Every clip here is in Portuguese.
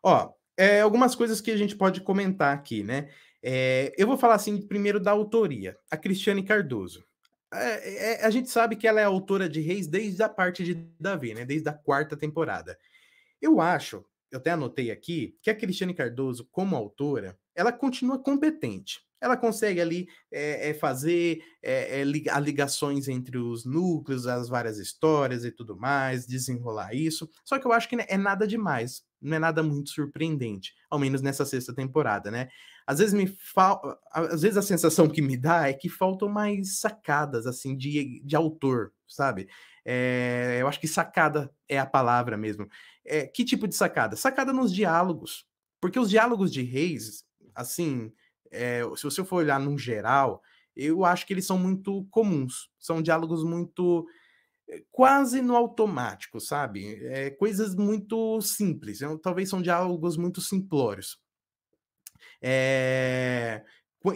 Ó, algumas coisas que a gente pode comentar aqui, né. Eu vou falar, assim, primeiro da autoria, a Cristiane Cardoso. A gente sabe que ela é autora de Reis desde a parte de Davi, né, desde a quarta temporada. Eu acho, eu até anotei aqui, que a Cristiane Cardoso, como autora, ela continua competente. Ela consegue ali fazer ligações entre os núcleos, as várias histórias e tudo mais, desenrolar isso. Só que eu acho que é nada demais, não é nada muito surpreendente, ao menos nessa sexta temporada, né? Às vezes às vezes a sensação que me dá é que faltam mais sacadas assim de autor, sabe? Eu acho que sacada é a palavra mesmo. Que tipo de sacada? Sacada nos diálogos. Porque os diálogos de Reis, assim, se você for olhar num geral, eu acho que eles são muito comuns. São diálogos muito quase no automático, sabe? Coisas muito simples. Talvez são diálogos muito simplórios. Eh,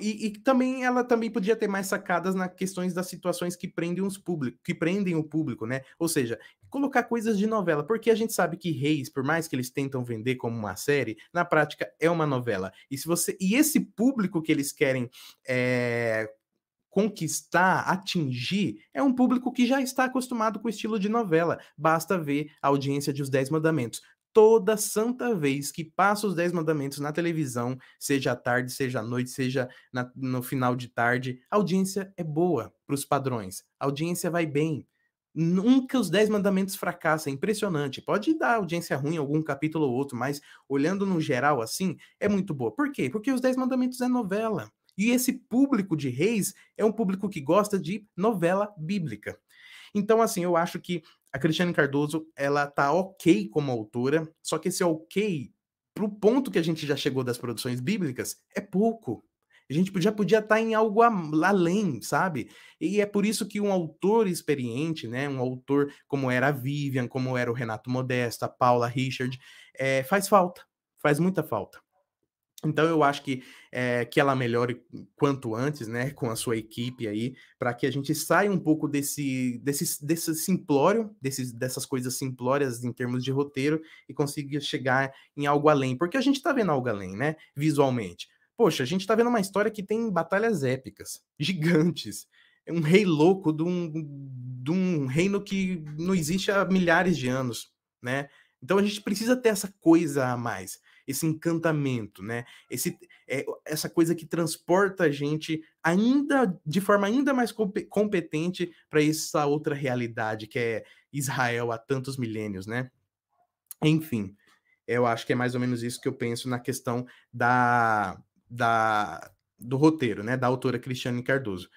e também ela também podia ter mais sacadas nas questões das situações que prendem o público, né. Ou seja, colocar coisas de novela, porque a gente sabe que Reis, por mais que eles tentam vender como uma série, na prática é uma novela. E esse público que eles querem, conquistar, atingir, é um público que já está acostumado com o estilo de novela. Basta ver a audiência de Os 10 Mandamentos. Toda santa vez que passa Os 10 Mandamentos na televisão, seja à tarde, seja à noite, seja no final de tarde, a audiência é boa para os padrões. A audiência vai bem. Nunca Os 10 Mandamentos fracassa, é impressionante. Pode dar audiência ruim em algum capítulo ou outro, mas olhando no geral assim, é muito boa. Por quê? Porque Os 10 Mandamentos é novela. E esse público de Reis é um público que gosta de novela bíblica. Então, assim, eu acho que a Cristiane Cardoso, ela tá ok como autora, só que esse ok, pro ponto que a gente já chegou das produções bíblicas, é pouco. A gente já podia estar em algo além, sabe? E é por isso que um autor experiente, né, um autor como era a Vivian, como era o Renato Modesta, a Paula Richard, faz falta, faz muita falta. Então eu acho que ela melhore quanto antes, né, com a sua equipe aí, para que a gente saia um pouco desse simplório, dessas coisas simplórias em termos de roteiro e consiga chegar em algo além, porque a gente tá vendo algo além, né, visualmente. Poxa, a gente tá vendo uma história que tem batalhas épicas, gigantes, é um rei louco de um reino que não existe há milhares de anos, né. Então a gente precisa ter essa coisa a mais, esse encantamento, né? Essa coisa que transporta a gente ainda de forma ainda mais competente para essa outra realidade que é Israel há tantos milênios, né? Enfim, eu acho que é mais ou menos isso que eu penso na questão da, do roteiro, né? Da autora Cristiane Cardoso.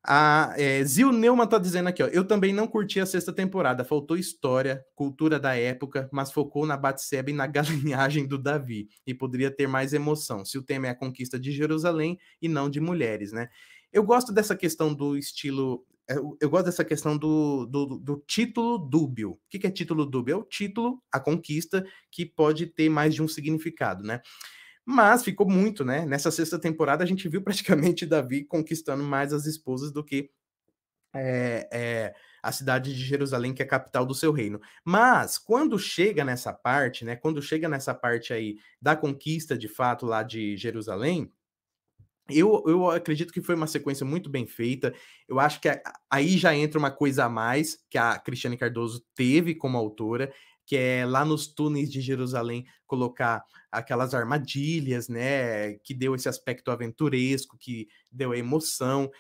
A Zil Neumann tá dizendo aqui, ó. Eu também não curti a sexta temporada. Faltou história, cultura da época, mas focou na Batseba e na galinhagem do Davi. E poderia ter mais emoção, se o tema é a conquista de Jerusalém e não de mulheres, né? Eu gosto dessa questão do estilo. Eu gosto dessa questão do título dúbio. O que é título dúbio? É o título, a conquista, que pode ter mais de um significado, né? Mas ficou muito, né? Nessa sexta temporada a gente viu praticamente Davi conquistando mais as esposas do que a cidade de Jerusalém, que é a capital do seu reino. Mas quando chega nessa parte, né? Quando chega nessa parte aí da conquista de fato lá de Jerusalém, eu acredito que foi uma sequência muito bem feita. Eu acho que aí já entra uma coisa a mais que a Cristiane Cardoso teve como autora, que é lá nos túneis de Jerusalém colocar aquelas armadilhas, né? Que deu esse aspecto aventuresco, que deu a emoção.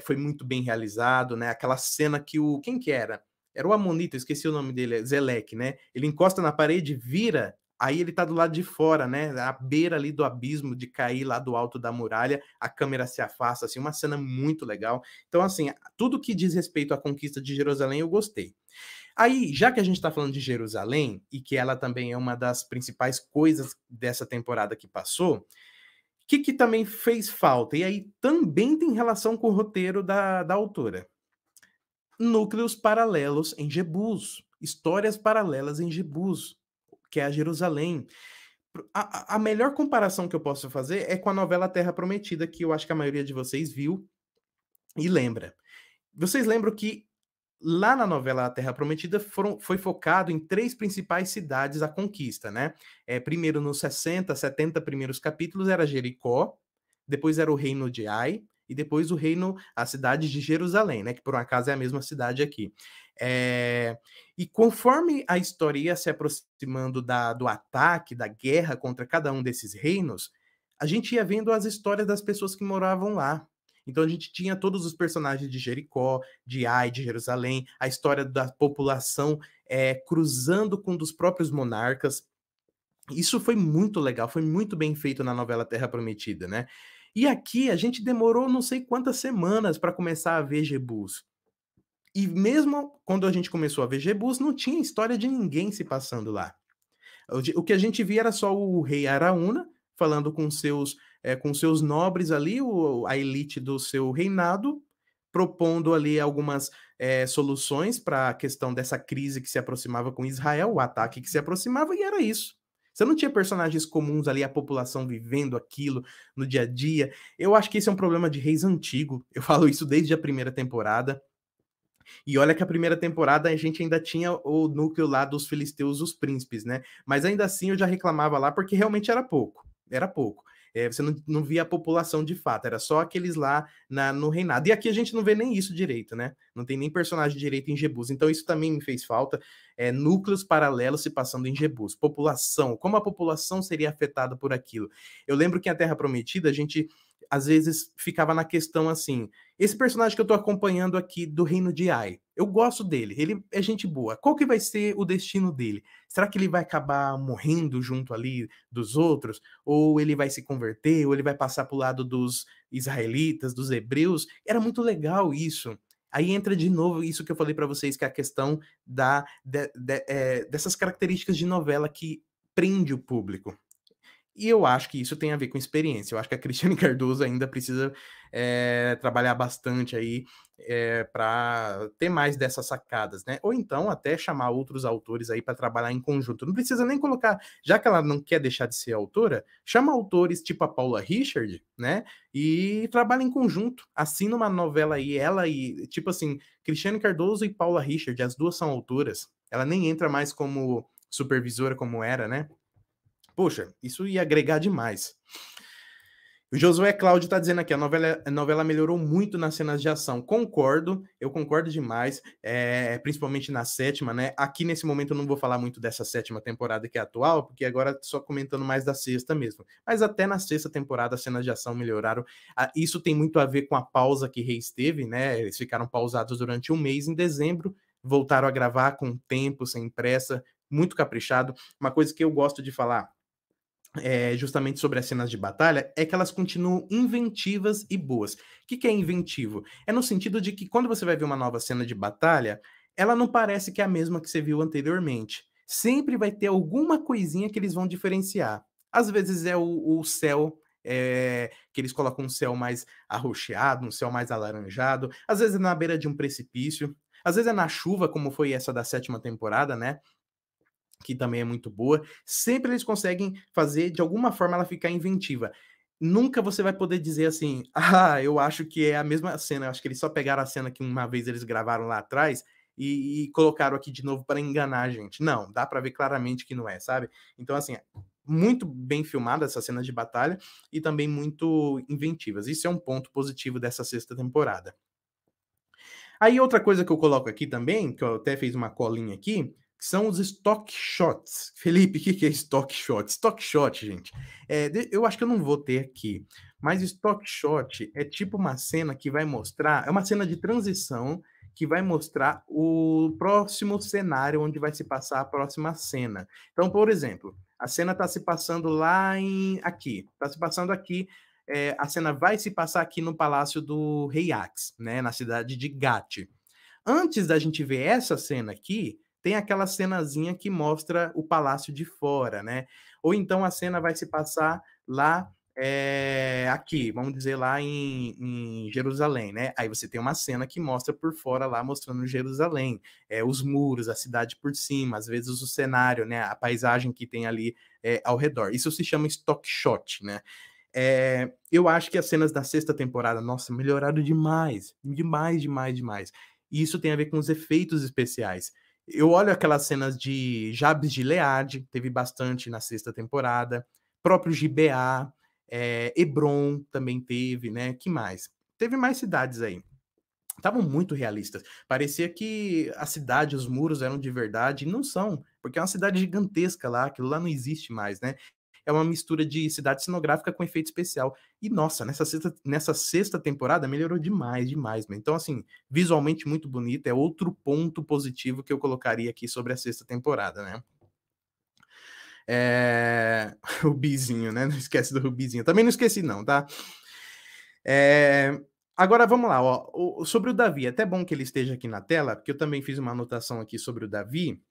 Foi muito bem realizado, né? Aquela cena que o. Quem que era? Era o Amonita, eu esqueci o nome dele, Zelek, né? Ele encosta na parede, vira. Aí ele tá do lado de fora, né? À beira ali do abismo de cair lá do alto da muralha, a câmera se afasta, assim, uma cena muito legal. Então, assim, tudo que diz respeito à conquista de Jerusalém eu gostei. Aí, já que a gente está falando de Jerusalém, e que ela também é uma das principais coisas dessa temporada que passou, o que também fez falta? E aí também tem relação com o roteiro da autora. Núcleos paralelos em Jebus, histórias paralelas em Jebus, que é a Jerusalém. A melhor comparação que eu posso fazer é com a novela Terra Prometida, que eu acho que a maioria de vocês viu e lembra. Vocês lembram que lá na novela A Terra Prometida foi focado em 3 principais cidades a conquista, né. Primeiro nos 60, 70 primeiros capítulos era Jericó, depois era o reino de Ai, e depois a cidade de Jerusalém, né, que por um acaso é a mesma cidade aqui. E conforme a história ia se aproximando do ataque, da guerra contra cada um desses reinos, a gente ia vendo as histórias das pessoas que moravam lá. Então a gente tinha todos os personagens de Jericó, de Ai, de Jerusalém, a história da população cruzando com um dos próprios monarcas. Isso foi muito legal, foi muito bem feito na novela Terra Prometida, né. E aqui a gente demorou não sei quantas semanas para começar a ver Jebus. E mesmo quando a gente começou a ver Jebus, não tinha história de ninguém se passando lá. O que a gente via era só o rei Araúna falando com seus nobres ali, a elite do seu reinado, propondo ali algumas soluções para a questão dessa crise que se aproximava com Israel, o ataque que se aproximava, e era isso. Você não tinha personagens comuns ali, a população vivendo aquilo no dia a dia. Eu acho que esse é um problema de reis antigo. Eu falo isso desde a primeira temporada. E olha que a primeira temporada a gente ainda tinha o núcleo lá dos filisteus, os príncipes, né? Mas ainda assim eu já reclamava lá porque realmente era pouco. Era pouco. Você não via a população de fato, era só aqueles lá no reinado. E aqui a gente não vê nem isso direito, né? Não tem nem personagem direito em Jebus. Então isso também me fez falta. Núcleos paralelos se passando em Jebus. População, como a população seria afetada por aquilo. Eu lembro que em A Terra Prometida a gente às vezes ficava na questão assim, esse personagem que eu tô acompanhando aqui do reino de Ai, eu gosto dele, ele é gente boa. Qual que vai ser o destino dele? Será que ele vai acabar morrendo junto ali dos outros? Ou ele vai se converter? Ou ele vai passar pro lado dos israelitas, dos hebreus? Era muito legal isso. Aí entra de novo isso que eu falei para vocês, que é a questão dessas características de novela que prende o público. E eu acho que isso tem a ver com experiência. Eu acho que a Cristiane Cardoso ainda precisa trabalhar bastante aí para ter mais dessas sacadas, né? Ou então até chamar outros autores aí para trabalhar em conjunto. Não precisa nem colocar, já que ela não quer deixar de ser autora, chama autores tipo a Paula Richard, né? E trabalha em conjunto. Assina uma novela aí, ela e, tipo assim, Cristiane Cardoso e Paula Richard, as duas são autoras. Ela nem entra mais como supervisora como era, né? Poxa, isso ia agregar demais. O Josué Cláudio tá dizendo aqui, a novela melhorou muito nas cenas de ação. Concordo, eu concordo demais, principalmente na sétima, né? Aqui nesse momento eu não vou falar muito dessa sétima temporada que é atual, porque agora só comentando mais da sexta mesmo. Mas até na sexta temporada as cenas de ação melhoraram. Isso tem muito a ver com a pausa que Reis teve, né? Eles ficaram pausados durante um mês. Em dezembro, voltaram a gravar com tempo, sem pressa, muito caprichado. Uma coisa que eu gosto de falar justamente sobre as cenas de batalha, é que elas continuam inventivas e boas. O que é inventivo? É no sentido de que quando você vai ver uma nova cena de batalha, ela não parece que é a mesma que você viu anteriormente. Sempre vai ter alguma coisinha que eles vão diferenciar. Às vezes é o céu, que eles colocam um céu mais arroxeado, um céu mais alaranjado. Às vezes é na beira de um precipício. Às vezes é na chuva, como foi essa da sétima temporada, né? Que também é muito boa. Sempre eles conseguem fazer, de alguma forma, ela ficar inventiva. Nunca você vai poder dizer assim: "Ah, eu acho que é a mesma cena, eu acho que eles só pegaram a cena que uma vez eles gravaram lá atrás e colocaram aqui de novo para enganar a gente". Não, dá para ver claramente que não é, sabe. Então, assim, muito bem filmada essa cena de batalha e também muito inventivas. Isso é um ponto positivo dessa sexta temporada. Aí outra coisa que eu coloco aqui também, que eu até fiz uma colinha aqui, são os stock shots. Felipe, o que que é stock shot? Stock shot, gente, eu acho que eu não vou ter aqui, mas stock shot é tipo uma cena que vai mostrar, é uma cena de transição que vai mostrar o próximo cenário onde vai se passar a próxima cena. Então, por exemplo, a cena está se passando está se passando aqui, a cena vai se passar aqui no palácio do rei Ax, né, na cidade de Gath. Antes da gente ver essa cena aqui, tem aquela cenazinha que mostra o palácio de fora, né? Ou então a cena vai se passar lá, aqui, vamos dizer lá em Jerusalém, né? Aí você tem uma cena que mostra por fora lá, mostrando Jerusalém, os muros, a cidade por cima, às vezes o cenário, né? A paisagem que tem ali ao redor. Isso se chama stock shot, né? Eu acho que as cenas da sexta temporada, nossa, melhoraram demais, demais, demais, demais. e isso tem a ver com os efeitos especiais. Eu olho aquelas cenas de Jabes de Gileade, teve bastante na sexta temporada, próprio Gibeá, Hebron também teve, né, que mais? Teve mais cidades aí. Estavam muito realistas. Parecia que a cidade, os muros eram de verdade, e não são, porque é uma cidade gigantesca lá, aquilo lá não existe mais, né? É uma mistura de cidade cenográfica com efeito especial. E nossa, nessa sexta temporada melhorou demais, demais, né? Então, assim, visualmente muito bonito, é outro ponto positivo que eu colocaria aqui sobre a sexta temporada, né? O Bizinho, né? Não esquece do Rubizinho. Também não esqueci, não, tá? É, Agora vamos lá, ó. Sobre o Davi, é até bom que ele esteja aqui na tela, porque eu também fiz uma anotação aqui sobre o Davi.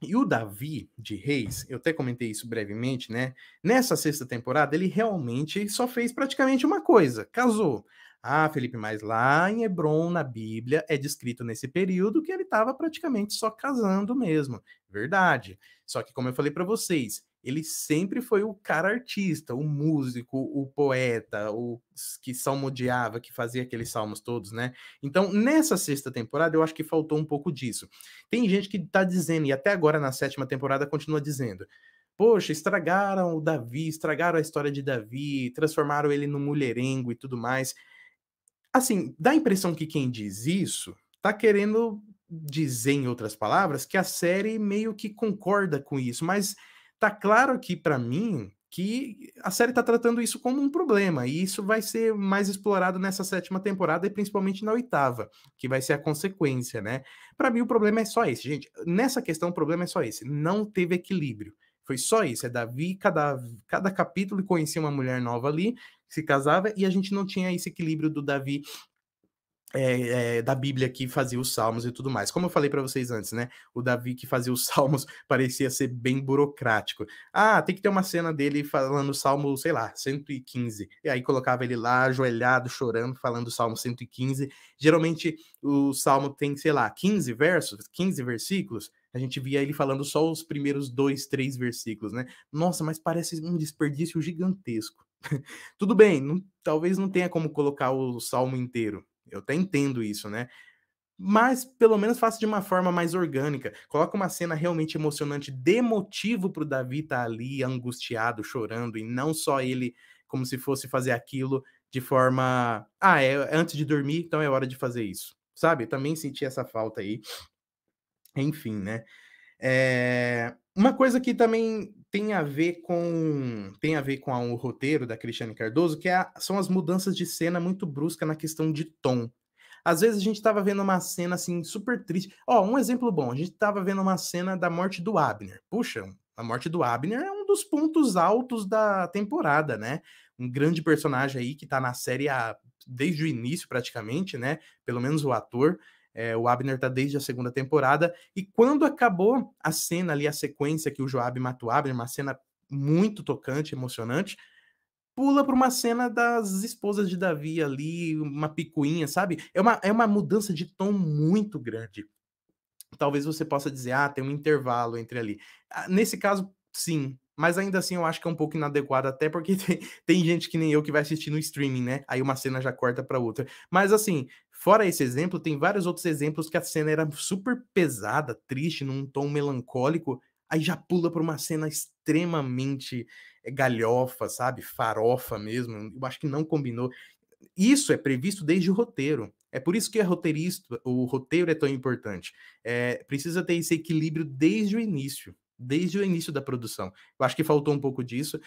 E o Davi de Reis, eu até comentei isso brevemente, né? Nessa sexta temporada, ele realmente só fez praticamente uma coisa: casou. Ah, Felipe, mas lá em Hebron, na Bíblia, é descrito nesse período que ele estava praticamente só casando mesmo. Verdade. Só que, como eu falei para vocês, ele sempre foi o cara artista, o músico, o poeta, o que salmodiava, que fazia aqueles salmos todos, né? Então, nessa sexta temporada, eu acho que faltou um pouco disso. Tem gente que tá dizendo, e até agora na sétima temporada continua dizendo: poxa, estragaram o Davi, estragaram a história de Davi, transformaram ele no mulherengo e tudo mais. Assim, dá a impressão que quem diz isso tá querendo dizer, em outras palavras, que a série meio que concorda com isso, mas tá claro aqui pra mim que a série tá tratando isso como um problema, e isso vai ser mais explorado nessa sétima temporada e principalmente na oitava, que vai ser a consequência, né? Pra mim o problema é só esse, gente. Nessa questão o problema é só esse, não teve equilíbrio. Foi só isso, é Davi, cada capítulo conhecia uma mulher nova ali, se casava, e a gente não tinha esse equilíbrio do Davi da Bíblia que fazia os salmos e tudo mais. Como eu falei para vocês antes, né? O Davi que fazia os salmos parecia ser bem burocrático. Ah, tem que ter uma cena dele falando o salmo, sei lá, 115. E aí colocava ele lá, ajoelhado, chorando, falando o salmo 115. Geralmente o salmo tem, sei lá, 15 versos, 15 versículos. A gente via ele falando só os primeiros 2, 3 versículos, né? Nossa, mas parece um desperdício gigantesco. Tudo bem, talvez não tenha como colocar o salmo inteiro. Eu até entendo isso, né? Mas pelo menos faça de uma forma mais orgânica. Coloca uma cena realmente emocionante, dê motivo pro Davi estar ali angustiado, chorando, e não só ele como se fosse fazer aquilo de forma, é antes de dormir, então é hora de fazer isso. Sabe? Também senti essa falta aí. Enfim, né? Uma coisa que também tem a ver com o roteiro da Cristiane Cardoso, que são as mudanças de cena muito brusca na questão de tom. Às vezes a gente estava vendo uma cena assim super triste. Ó, um exemplo bom, a gente estava vendo uma cena da morte do Abner. Puxa, a morte do Abner é um dos pontos altos da temporada, né? Um grande personagem aí que tá na série desde o início praticamente, né? Pelo menos o ator. O Abner tá desde a segunda temporada. E quando acabou a cena ali, a sequência que o Joab mata o Abner, uma cena muito tocante, emocionante, pula para uma cena das esposas de Davi ali, uma picuinha, sabe? É uma mudança de tom muito grande. Talvez você possa dizer, tem um intervalo entre ali. Nesse caso, sim, mas ainda assim eu acho que é um pouco inadequado, até porque tem gente que nem eu que vai assistir no streaming, né? Aí uma cena já corta para outra. Mas assim, fora esse exemplo, tem vários outros exemplos que a cena era super pesada, triste, num tom melancólico, aí já pula para uma cena extremamente galhofa, sabe? Farofa mesmo. Eu acho que não combinou. Isso é previsto desde o roteiro. É por isso que o roteiro é tão importante. Precisa ter esse equilíbrio desde o início da produção. Eu acho que faltou um pouco disso.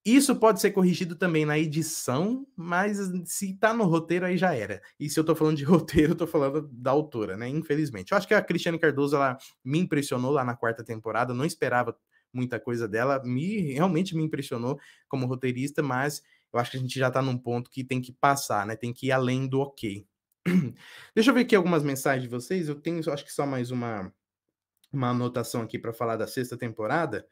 Isso pode ser corrigido também na edição, mas se tá no roteiro, aí já era. E se eu tô falando de roteiro, eu tô falando da autora, né? Infelizmente. Eu acho que a Cristiane Cardoso, ela me impressionou lá na quarta temporada, eu não esperava muita coisa dela, realmente me impressionou como roteirista, mas eu acho que a gente já tá num ponto que tem que passar, né? Tem que ir além do ok. Deixa eu ver aqui algumas mensagens de vocês. Eu tenho, acho que só mais uma anotação aqui para falar da sexta temporada,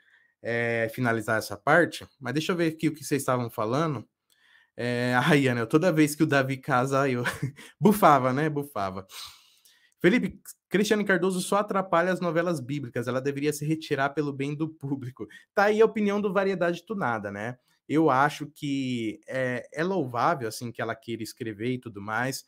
finalizar essa parte, mas deixa eu ver aqui o que vocês estavam falando. A Iana, toda vez que o Davi casa, eu bufava, né? Bufava. Felipe, Cristiane Cardoso só atrapalha as novelas bíblicas, ela deveria se retirar pelo bem do público. Tá aí a opinião do Variedade Tunada, né? Eu acho que é louvável, assim, que ela queira escrever e tudo mais,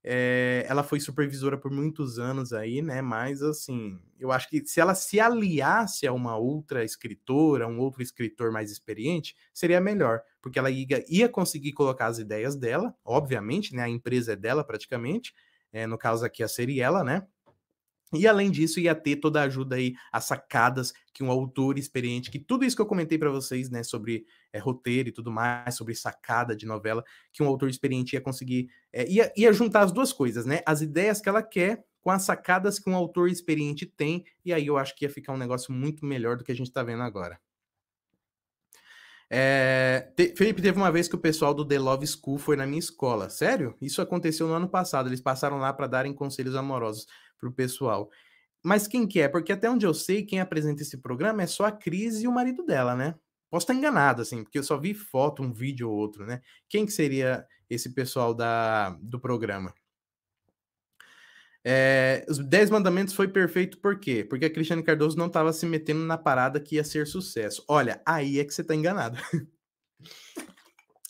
Ela foi supervisora por muitos anos aí, né, mas assim, eu acho que se ela se aliasse a uma outra escritora, um outro escritor mais experiente, seria melhor, porque ela ia conseguir colocar as ideias dela, obviamente, né, a empresa é dela praticamente, no caso aqui a Seriela, né, e além disso, ia ter toda a ajuda aí, as sacadas que um autor experiente, que tudo isso que eu comentei para vocês, né, sobre roteiro e tudo mais, sobre sacada de novela, que um autor experiente ia conseguir, ia juntar as duas coisas, né, as ideias que ela quer com as sacadas que um autor experiente tem, e aí eu acho que ia ficar um negócio muito melhor do que a gente tá vendo agora. Felipe, teve uma vez que o pessoal do The Love School foi na minha escola. Sério? Isso aconteceu no ano passado. Eles passaram lá para darem conselhos amorosos pro pessoal. Mas quem que é? Porque até onde eu sei, quem apresenta esse programa é só a Cris e o marido dela, né? Posso estar enganado, assim, porque eu só vi foto, um vídeo ou outro, né? Quem que seria esse pessoal do programa? Os 10 Mandamentos foi perfeito por quê? Porque a Cristiane Cardoso não estava se metendo na parada que ia ser sucesso. Olha, aí é que você tá enganado.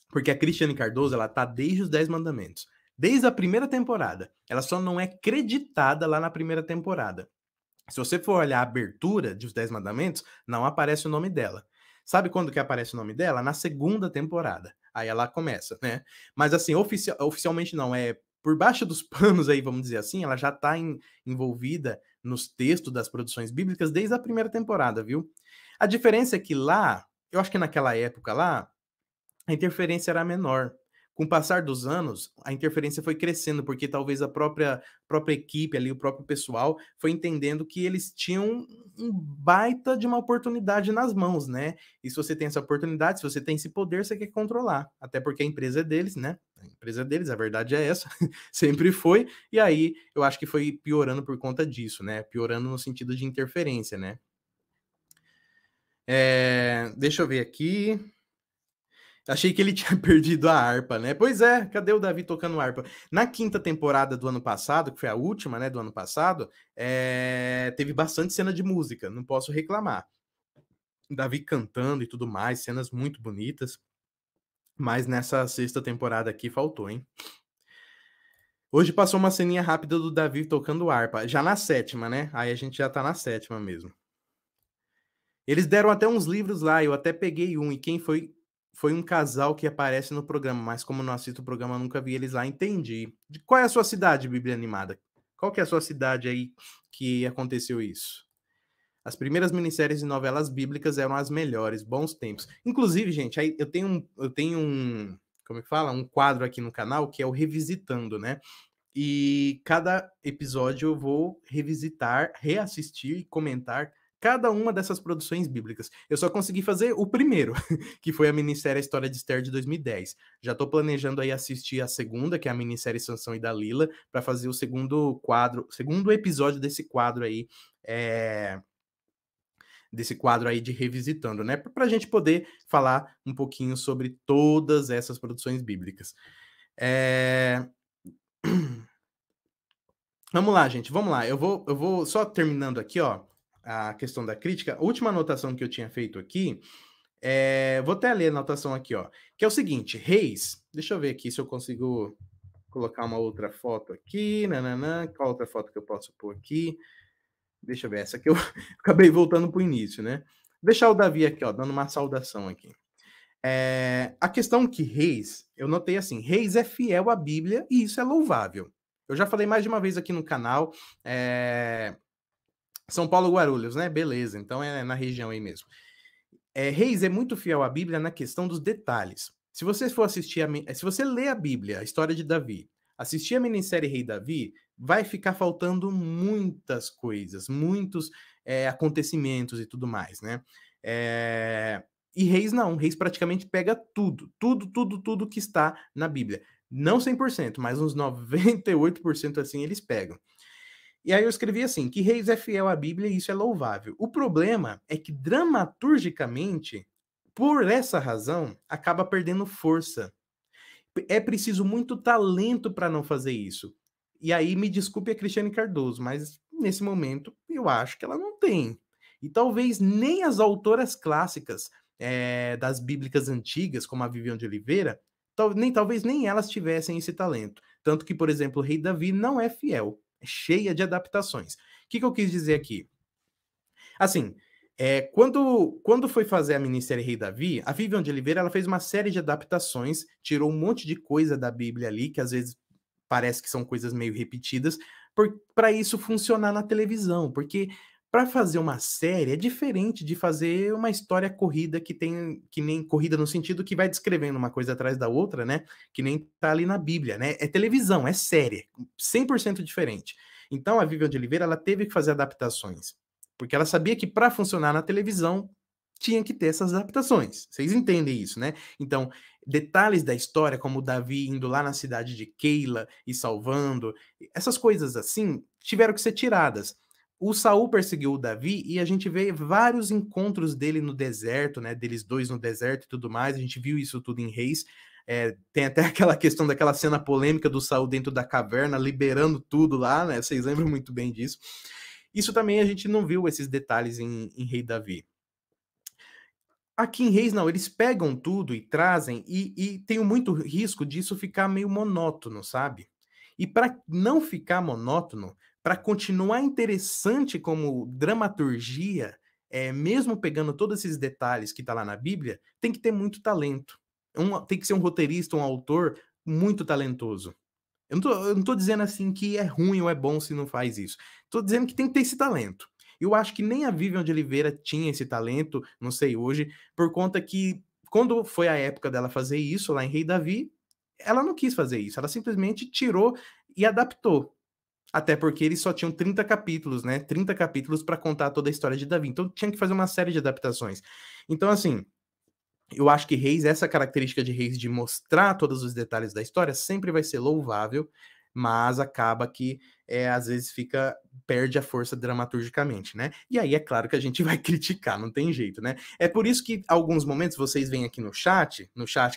Porque a Cristiane Cardoso, ela tá desde os 10 Mandamentos. Desde a primeira temporada. Ela só não é creditada lá na primeira temporada. Se você for olhar a abertura dos 10 Mandamentos, não aparece o nome dela. Sabe quando que aparece o nome dela? Na segunda temporada. Aí ela começa, né? Mas assim, oficialmente não, por baixo dos panos aí, vamos dizer assim, ela já tá envolvida nos textos das produções bíblicas desde a primeira temporada, viu? A diferença é que lá, eu acho que naquela época lá, a interferência era menor. Com o passar dos anos, a interferência foi crescendo, porque talvez a própria equipe ali, o próprio pessoal, foi entendendo que eles tinham um baita de uma oportunidade nas mãos, né? E se você tem essa oportunidade, se você tem esse poder, você quer controlar. Até porque a empresa é deles, né? A empresa é deles, a verdade é essa. Sempre foi. E aí, eu acho que foi piorando por conta disso, né? Piorando no sentido de interferência, né? Deixa eu ver aqui. Achei que ele tinha perdido a harpa, né? Pois é, cadê o Davi tocando harpa? Na quinta temporada do ano passado, que foi a última, né, do ano passado, teve bastante cena de música, não posso reclamar. Davi cantando e tudo mais, cenas muito bonitas, mas nessa sexta temporada aqui faltou, hein? Hoje passou uma ceninha rápida do Davi tocando harpa, já na sétima, né? Aí a gente já tá na sétima mesmo. Eles deram até uns livros lá, eu até peguei um, e quem foi um casal que aparece no programa, mas como não assisto o programa, nunca vi eles lá, entendi. Qual é a sua cidade, Bíblia Animada? Qual que é a sua cidade aí que aconteceu isso? As primeiras minisséries e novelas bíblicas eram as melhores, bons tempos. Inclusive, gente, aí eu tenho um, como é que fala? Um quadro aqui no canal que é o Revisitando, né? E cada episódio eu vou revisitar, reassistir e comentar cada uma dessas produções bíblicas. Eu só consegui fazer o primeiro, que foi a minissérie A História de Esther de 2010. Já estou planejando aí assistir a segunda, que é a minissérie Sansão e Dalila, para fazer o segundo quadro, segundo episódio desse quadro aí de Revisitando, né? Para a gente poder falar um pouquinho sobre todas essas produções bíblicas. Vamos lá, gente, vamos lá. Eu vou só terminando aqui, ó, a questão da crítica. A última anotação que eu tinha feito aqui, vou até ler a anotação aqui, ó, que é o seguinte, Reis, deixa eu ver aqui se eu consigo colocar uma outra foto aqui, nananã, qual outra foto que eu posso pôr aqui? Deixa eu ver, essa aqui eu acabei voltando pro início, né? Deixar o Davi aqui, ó, dando uma saudação aqui. A questão que Reis, eu notei assim, Reis é fiel à Bíblia e isso é louvável. Eu já falei mais de uma vez aqui no canal, São Paulo, Guarulhos, né? Beleza, então é na região aí mesmo. Reis é muito fiel à Bíblia na questão dos detalhes. Se você for assistir, se você ler a Bíblia, a história de Davi, assistir a minissérie Rei Davi, vai ficar faltando muitas coisas, muitos acontecimentos e tudo mais, né? E Reis não, Reis praticamente pega tudo, tudo, tudo, tudo que está na Bíblia. Não 100%, mas uns 98% assim eles pegam. E aí eu escrevi assim, que Reis é fiel à Bíblia e isso é louvável. O problema é que dramaturgicamente, por essa razão, acaba perdendo força. É preciso muito talento para não fazer isso. E aí me desculpe a Cristiane Cardoso, mas nesse momento eu acho que ela não tem. E talvez nem as autoras clássicas das bíblicas antigas, como a Viviane de Oliveira, talvez nem elas tivessem esse talento. Tanto que, por exemplo, o Rei Davi não é fiel, é cheia de adaptações. O que, que eu quis dizer aqui? Assim, quando foi fazer a minissérie Rei Davi, a Vivian de Oliveira ela fez uma série de adaptações, tirou um monte de coisa da Bíblia ali, que às vezes parece que são coisas meio repetidas, para isso funcionar na televisão, porque para fazer uma série é diferente de fazer uma história corrida que nem corrida no sentido que vai descrevendo uma coisa atrás da outra, né? Que nem tá ali na Bíblia, né? É televisão, é série, 100% diferente. Então a Vivian de Oliveira ela teve que fazer adaptações, porque ela sabia que para funcionar na televisão tinha que ter essas adaptações. Vocês entendem isso, né? Então, detalhes da história, como o Davi indo lá na cidade de Keila e salvando, essas coisas assim tiveram que ser tiradas. O Saul perseguiu o Davi e a gente vê vários encontros dele no deserto, né? Deles dois no deserto e tudo mais. A gente viu isso tudo em Reis. Tem até aquela questão daquela cena polêmica do Saul dentro da caverna, liberando tudo lá, né? Vocês lembram muito bem disso. Isso também a gente não viu esses detalhes em Rei Davi. Aqui em Reis, não, eles pegam tudo e trazem, e tem muito risco disso ficar meio monótono, sabe? E para não ficar monótono, para continuar interessante como dramaturgia, mesmo pegando todos esses detalhes que tá lá na Bíblia, tem que ter muito talento. Tem que ser um roteirista, um autor muito talentoso. Eu não tô dizendo assim que é ruim ou é bom se não faz isso. Tô dizendo que tem que ter esse talento. Eu acho que nem a Vivian de Oliveira tinha esse talento, não sei hoje, por conta que quando foi a época dela fazer isso lá em Rei Davi, ela não quis fazer isso, ela simplesmente tirou e adaptou. Até porque eles só tinham 30 capítulos, né? 30 capítulos para contar toda a história de Davi. Então tinha que fazer uma série de adaptações. Então, assim, eu acho que Reis, essa característica de Reis de mostrar todos os detalhes da história sempre vai ser louvável, mas acaba que às vezes perde a força dramaturgicamente, né? E aí é claro que a gente vai criticar, não tem jeito, né? É por isso que alguns momentos vocês vêm aqui no chat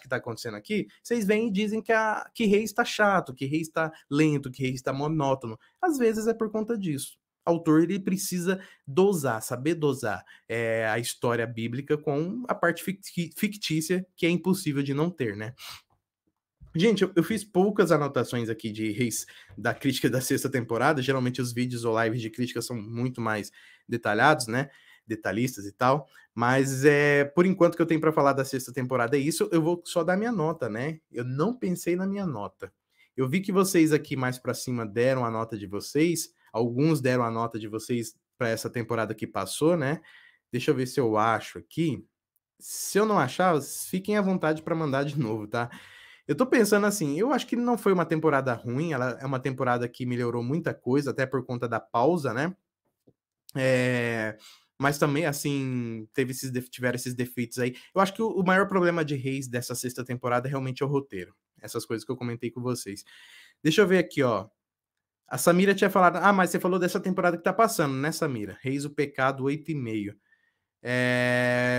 que tá acontecendo aqui, vocês vêm e dizem que Reis tá chato, que Reis tá lento, que Reis tá monótono. Às vezes é por conta disso. O autor ele precisa dosar, saber dosar a história bíblica com a parte fictícia que é impossível de não ter, né? Gente, eu fiz poucas anotações aqui de Reis da crítica da sexta temporada. Geralmente os vídeos ou lives de crítica são muito mais detalhados, né? Detalhistas e tal. Mas por enquanto que eu tenho para falar da sexta temporada é isso. Eu vou só dar minha nota, né? Eu não pensei na minha nota. Eu vi que vocês aqui mais para cima deram a nota de vocês. Alguns deram a nota de vocês para essa temporada que passou, né? Deixa eu ver se eu acho aqui. Se eu não achar, fiquem à vontade para mandar de novo, tá? Eu tô pensando assim, eu acho que não foi uma temporada ruim, ela é uma temporada que melhorou muita coisa, até por conta da pausa, né? Mas também, assim, tiveram esses defeitos aí. Eu acho que o maior problema de Reis dessa sexta temporada realmente é o roteiro. Essas coisas que eu comentei com vocês. Deixa eu ver aqui, ó. A Samira tinha falado, mas você falou dessa temporada que tá passando, né, Samira? Reis o Pecado, 8,5.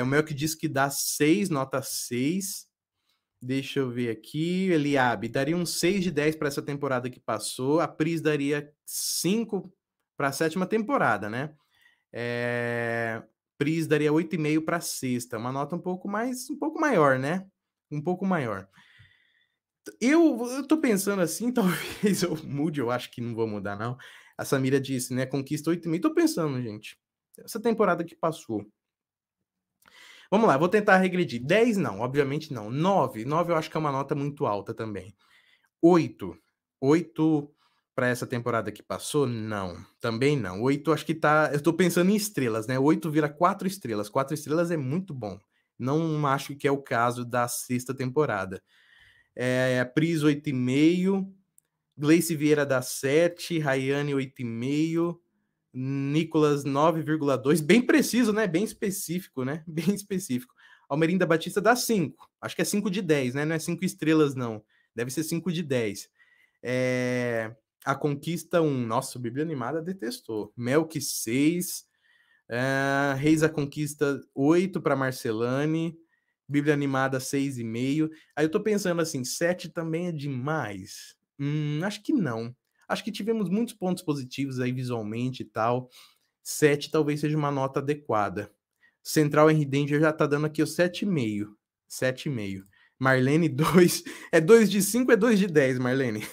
O meu que diz que dá 6, nota 6. Deixa eu ver aqui. Eliabe, daria um 6 de 10 para essa temporada que passou. A Pris daria 5 para a sétima temporada, né? Pris daria 8,5 para a sexta. Uma nota um pouco maior, né? Um pouco maior. Eu tô pensando assim, talvez eu mude, eu acho que não vou mudar, não. A Samira disse, né? Conquista 8,5. Tô pensando, gente. Essa temporada que passou. Vamos lá, vou tentar regredir. 10 não, obviamente não. 9 eu acho que é uma nota muito alta também. 8 8 para essa temporada que passou? Não, também não. 8 acho que tá, eu tô pensando em estrelas, né? 8 vira 4 estrelas. 4 estrelas é muito bom. Não acho que é o caso da sexta temporada. Pris 8,5, Gleice Vieira dá 7, Rayane 8,5, Nicolas 9,2, bem preciso, né? Bem específico, né? Bem específico. Almerinda Batista dá 5. Acho que é 5 de 10, né? Não é 5 estrelas, não. Deve ser 5 de 10. A Conquista 1. Nossa, o Bíblia Animada detestou. Melk 6. Reis a Conquista 8 para Marcelane. Bíblia Animada 6,5. Aí eu tô pensando assim, 7 também é demais? Acho que não. Acho que tivemos muitos pontos positivos aí visualmente e tal. 7 talvez seja uma nota adequada. Central Henry Danger já tá dando aqui o 7,5. 7,5. Marlene 2. É 2 de 5, é 2 de 10, Marlene.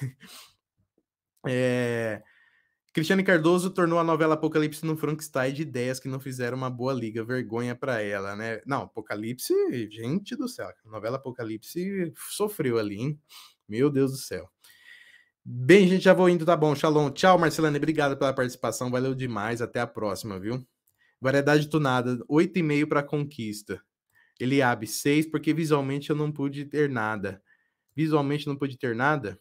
Cristiane Cardoso tornou a novela Apocalipse no Frankenstein de ideias que não fizeram uma boa liga. Vergonha pra ela, né? Não, Apocalipse, gente do céu. A novela Apocalipse sofreu ali, hein? Meu Deus do céu. Bem, gente, já vou indo, tá bom. Shalom. Tchau, Marcelane. Obrigado pela participação. Valeu demais. Até a próxima, viu? Variedade tunada. 8,5 para conquista. Eliabe, 6, porque visualmente eu não pude ter nada. Visualmente não pude ter nada?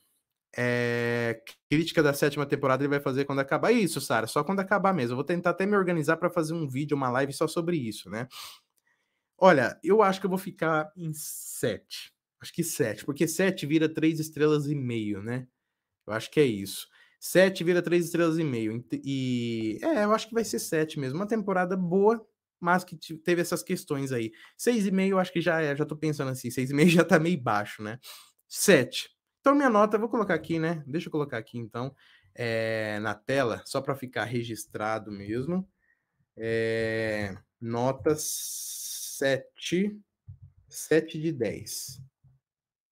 Crítica da 7ª temporada ele vai fazer quando acabar. Isso, Sara, só quando acabar mesmo. Eu vou tentar até me organizar para fazer um vídeo, uma live só sobre isso, né? Olha, eu acho que eu vou ficar em 7. Acho que 7, porque 7 vira 3 estrelas e meio, né? Eu acho que é isso. 7 vira 3 estrelas e meio. Eu acho que vai ser 7 mesmo. Uma temporada boa, mas que teve essas questões aí. 6,5 eu acho que já tô pensando assim, 6,5 já tá meio baixo, né? 7. Então minha nota, eu vou colocar aqui, né? Deixa eu colocar aqui então, na tela, só para ficar registrado mesmo. Nota 7, 7 de 10.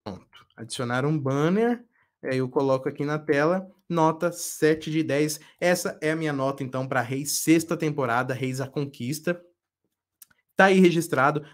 Pronto. Adicionar um banner, aí eu coloco aqui na tela, nota 7 de 10. Essa é a minha nota, então, para Reis, 6ª temporada, Reis a Conquista. Tá aí registrado.